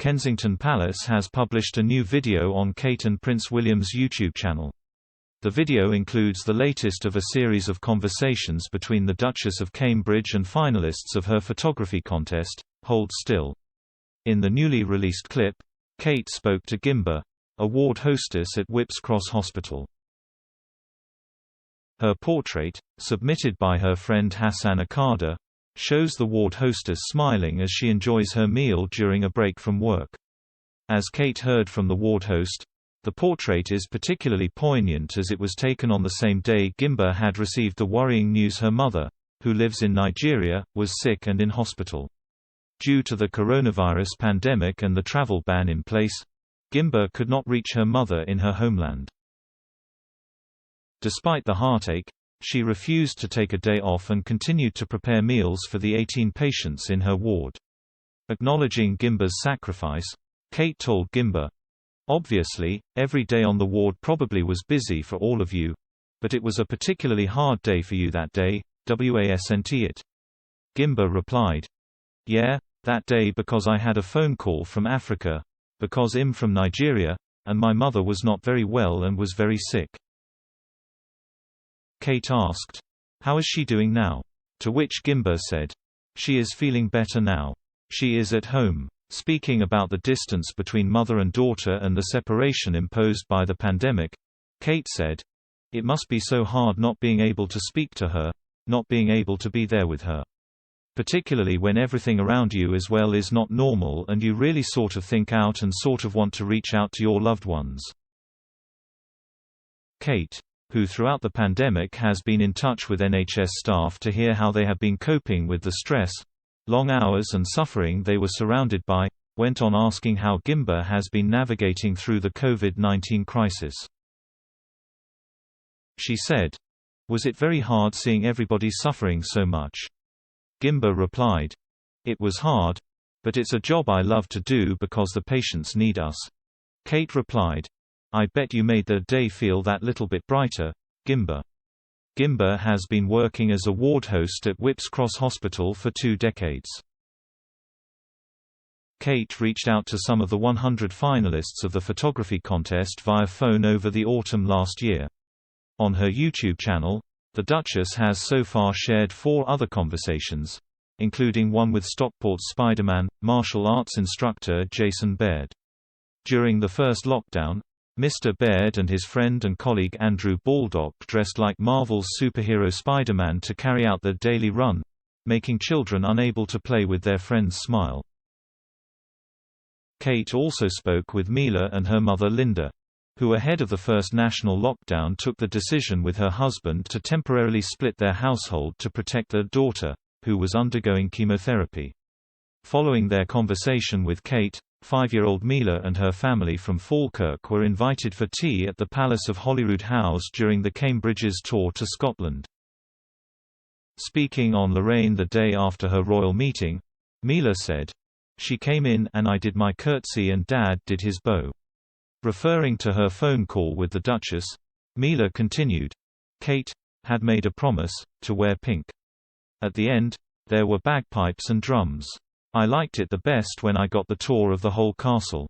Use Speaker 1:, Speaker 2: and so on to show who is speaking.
Speaker 1: Kensington Palace has published a new video on Kate and Prince William's YouTube channel. The video includes the latest of a series of conversations between the Duchess of Cambridge and finalists of her photography contest, Hold Still. In the newly released clip, Kate spoke to Gimba, a ward hostess at Whipps Cross Hospital. Her portrait, submitted by her friend Hassan Akkad, shows the ward hostess smiling as she enjoys her meal during a break from work. As Kate heard from the ward host, the portrait is particularly poignant as it was taken on the same day Gimba had received the worrying news her mother, who lives in Nigeria, was sick and in hospital. Due to the coronavirus pandemic and the travel ban in place, Gimba could not reach her mother in her homeland. Despite the heartache, she refused to take a day off and continued to prepare meals for the 18 patients in her ward. Acknowledging Gimba's sacrifice, Kate told Gimba, "Obviously, every day on the ward probably was busy for all of you, but it was a particularly hard day for you that day, wasn't it?" Gimba replied, "Yeah, that day because I had a phone call from Africa, because I'm from Nigeria, and my mother was not very well and was very sick." Kate asked, "How is she doing now?" To which Gimba said, "She is feeling better now. She is at home." Speaking about the distance between mother and daughter and the separation imposed by the pandemic, Kate said, "It must be so hard not being able to speak to her, not being able to be there with her. Particularly when everything around you as well is not normal and you really sort of think out and sort of want to reach out to your loved ones." Kate, who throughout the pandemic has been in touch with NHS staff to hear how they have been coping with the stress, long hours and suffering they were surrounded by, went on asking how Gimba has been navigating through the COVID-19 crisis. She said, "Was it very hard seeing everybody suffering so much?" Gimba replied, "It was hard, but it's a job I love to do because the patients need us." Kate replied, "I bet you made their day feel that little bit brighter, Gimba." Gimba has been working as a ward host at Whipps Cross Hospital for 2 decades. Kate reached out to some of the 100 finalists of the photography contest via phone over the autumn last year. On her YouTube channel, the Duchess has so far shared 4 other conversations, including one with Stockport's Spider-Man, martial arts instructor Jason Baird. During the first lockdown, Mr. Baird and his friend and colleague Andrew Baldock dressed like Marvel's superhero Spider-Man to carry out their daily run, making children unable to play with their friends smile. Kate also spoke with Mila and her mother Linda, who ahead of the first national lockdown took the decision with her husband to temporarily split their household to protect their daughter, who was undergoing chemotherapy. Following their conversation with Kate, 5-year-old Mila and her family from Falkirk were invited for tea at the Palace of Holyrood House during the Cambridge's tour to Scotland. Speaking on Lorraine the day after her royal meeting, Mila said, "She came in and I did my curtsy and Dad did his bow." Referring to her phone call with the Duchess, Mila continued, "Kate had made a promise to wear pink. At the end, there were bagpipes and drums. I liked it the best when I got the tour of the whole castle."